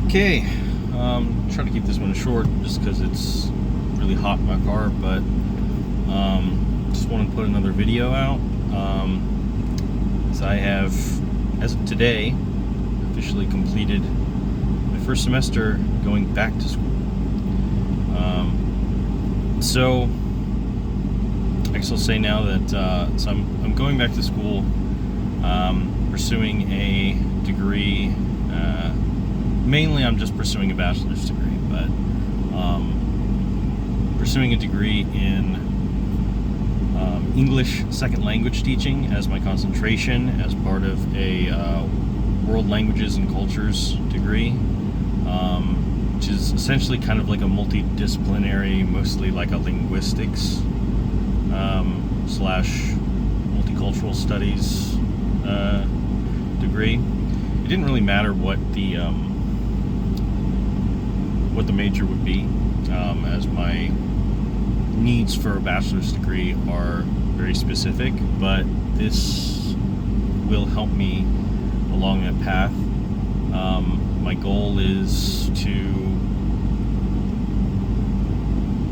Okay, try to keep this one short just because it's really hot in my car, but just want to put another video out. So I have, as of today, officially completed my first semester going back to school. So I guess I'll say now that so I'm going back to school, pursuing a degree. Mainly, I'm just pursuing a bachelor's degree, but pursuing a degree in English second language teaching as my concentration, as part of a world languages and cultures degree, which is essentially kind of like a multidisciplinary, mostly like a linguistics slash multicultural studies degree. It didn't really matter what the major would be, as my needs for a bachelor's degree are very specific, but this will help me along that path. My goal is to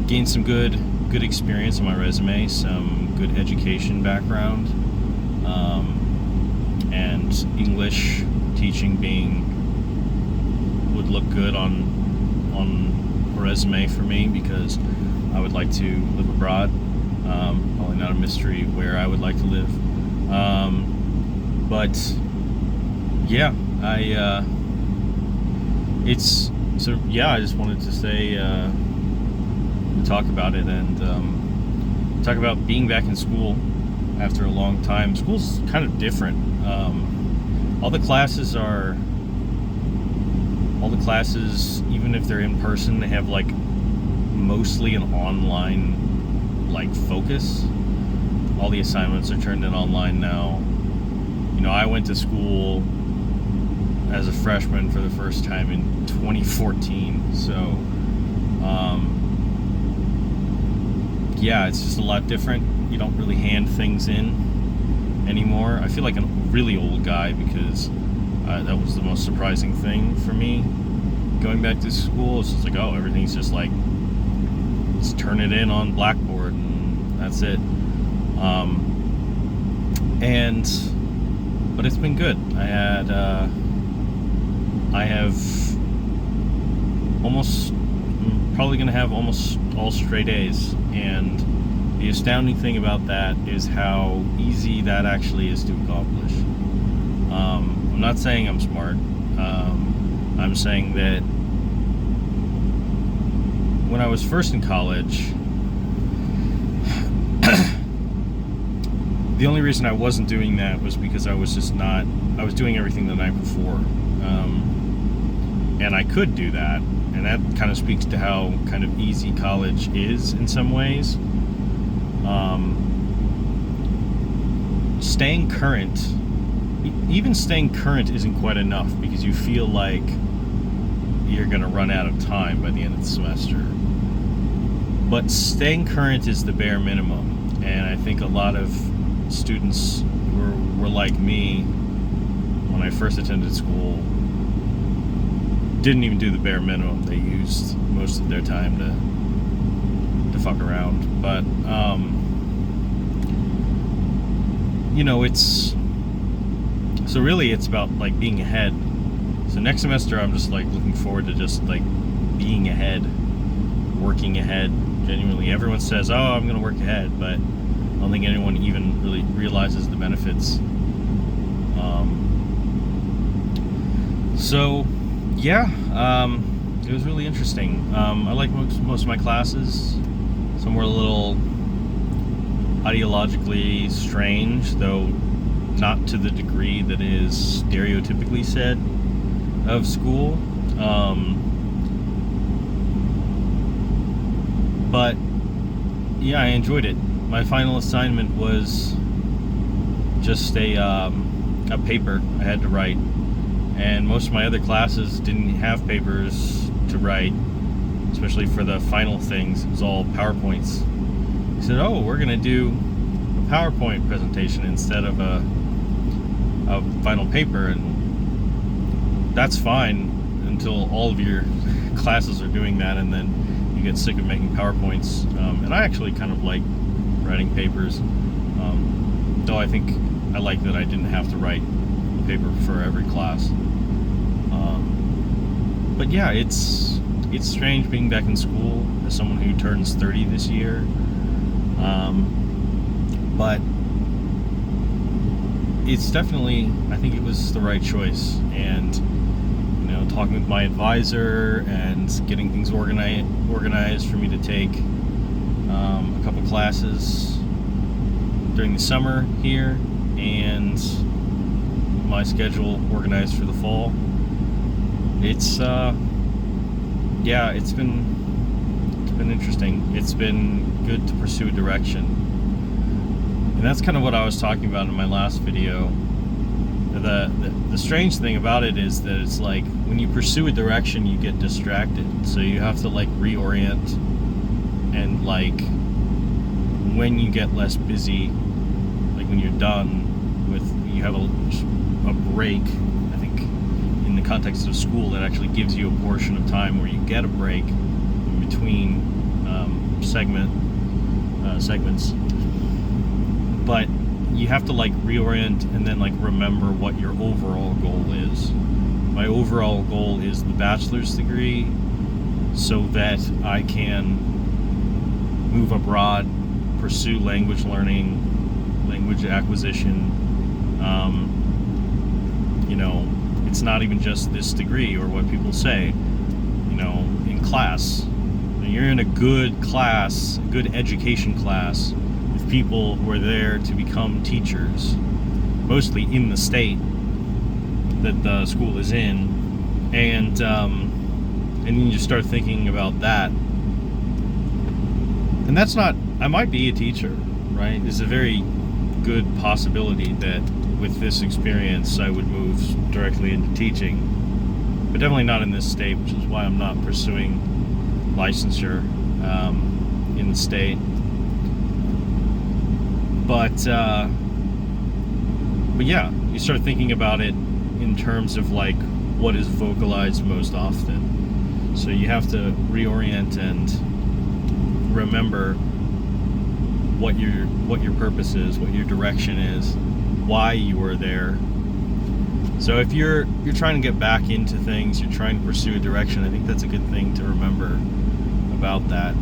gain some good experience on my resume, some good education background, and English teaching would look good on a resume for me, because I would like to live abroad. Probably not a mystery where I would like to live, but yeah, I just wanted to say, talk about it, and talk about being back in school after a long time. School's kind of different. All the classes, even if they're in person, they have like mostly an online like focus. All the assignments are turned in online now. I went to school as a freshman for the first time in 2014, so it's just a lot different. You don't really hand things in anymore. I feel like a really old guy, because that was the most surprising thing for me going back to school. It's just like, oh, everything's just like, let's turn it in on Blackboard and that's it. But it's been good. I have probably going to have almost all straight A's, and the astounding thing about that is how easy that actually is to accomplish. I'm not saying I'm smart. I'm saying that when I was first in college, the only reason I wasn't doing that was because I was doing everything the night before. And I could do that, and that kind of speaks to how kind of easy college is in some ways. Staying current isn't quite enough, because you feel like you're going to run out of time by the end of the semester. But staying current is the bare minimum, and I think a lot of students were like me when I first attended school. Didn't even do the bare minimum. They used most of their time to fuck around. But so really it's about like being ahead. So next semester I'm just like looking forward to just like being ahead, working ahead. Genuinely, everyone says, oh, I'm gonna work ahead, but I don't think anyone even really realizes the benefits. It was really interesting. I like most of my classes. Some were a little ideologically strange, though not to the degree that is stereotypically said of school. But yeah, I enjoyed it. My final assignment was just a paper I had to write, and most of my other classes didn't have papers to write, especially for the final things. It was all PowerPoints. He said, oh, we're going to do a PowerPoint presentation instead of a final paper, and that's fine. until all of your classes are doing that, and then you get sick of making PowerPoints. And I actually kind of like writing papers, though I think I like that I didn't have to write a paper for every class. But yeah, it's strange being back in school as someone who turns 30 this year. But it's definitely, I think it was the right choice. And talking with my advisor and getting things organized for me to take a couple classes during the summer here, and my schedule organized for the fall. It's it's been interesting. It's been good to pursue a direction, and that's kind of what I was talking about in my last video. The strange thing about it is that it's like when you pursue a direction, you get distracted, so you have to like reorient, and like when you get less busy, like when you're done with, you have a break. I think in the context of school, that actually gives you a portion of time where you get a break in between segments, but you have to like reorient and then like remember what your overall goal is. My overall goal is the bachelor's degree, so that I can move abroad, pursue language learning, language acquisition. It's not even just this degree or what people say, in class. You're in a good class, a good education class, with people who are there to become teachers, mostly in the state that the school is in, and then you start thinking about that. And that's not, I might be a teacher, right? There's a very good possibility that with this experience I would move directly into teaching, but definitely not in this state, which is why I'm not pursuing licensure in the state. But yeah, you start thinking about it in terms of like what is vocalized most often. So you have to reorient and remember what your purpose is, what your direction is, why you were there. So if you're trying to get back into things, you're trying to pursue a direction, I think that's a good thing to remember about that.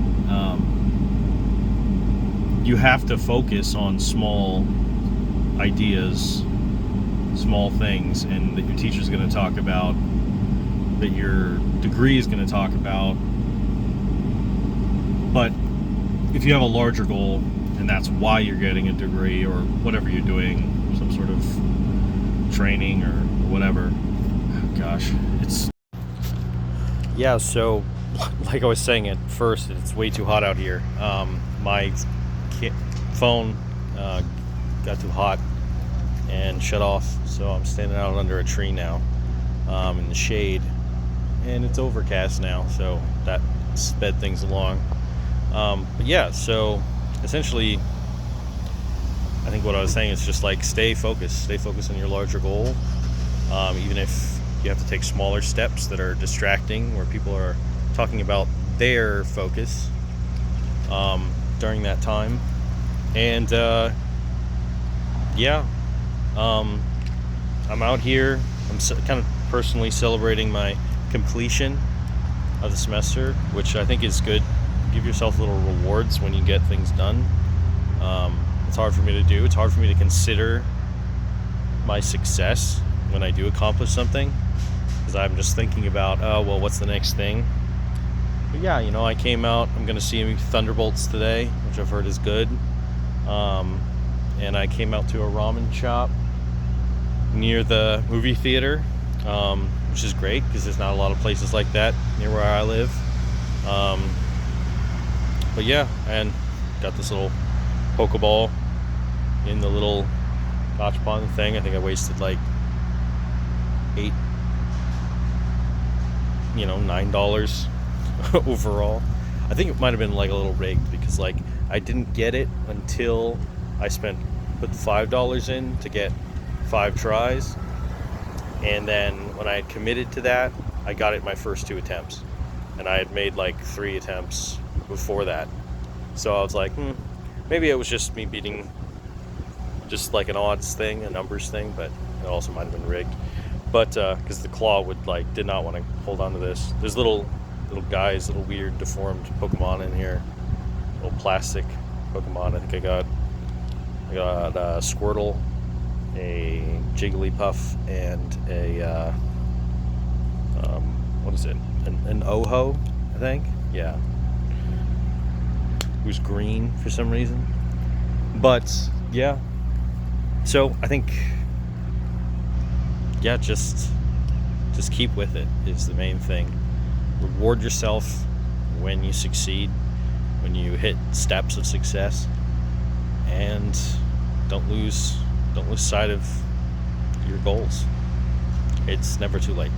You have to focus on small ideas, small things, and that your teacher's going to talk about, that your degree is going to talk about. But if you have a larger goal, and that's why you're getting a degree or whatever you're doing, some sort of training or whatever, gosh, it's... Yeah, so like I was saying at first, it's way too hot out here. My phone got too hot and shut off, so I'm standing out under a tree now in the shade, and it's overcast now, so that sped things along. But yeah, so essentially I think what I was saying is just like stay focused on your larger goal, even if you have to take smaller steps that are distracting, where people are talking about their focus during that time. And I'm out here. I'm kind of personally celebrating my completion of the semester, which I think is good. Give yourself little rewards when you get things done. It's hard for me to do. It's hard for me to consider my success when I do accomplish something, because I'm just thinking about, oh, well, what's the next thing? But yeah, I came out. I'm going to see Thunderbolts today, which I've heard is good. And I came out to a ramen shop near the movie theater, which is great because there's not a lot of places like that near where I live. But yeah, and got this little Pokeball in the little Gachapon thing. I think I wasted like $9 overall. I think it might have been like a little rigged, because like I didn't get it until I put the $5 in to get 5 tries, and then when I had committed to that, I got it my first 2 attempts, and I had made like 3 attempts before that. So I was like, maybe it was just me beating just like an odds thing, a numbers thing, but it also might have been rigged. But because the claw did not want to hold on to this. There's little guys, little weird deformed Pokemon in here, little plastic Pokemon. I think I got Squirtle, a Jigglypuff, and a what is it? An Oho, I think. Yeah, who's green for some reason. But yeah, so I think, yeah, just keep with it is the main thing. Reward yourself when you succeed, when you hit steps of success, and don't lose sight of your goals. It's never too late.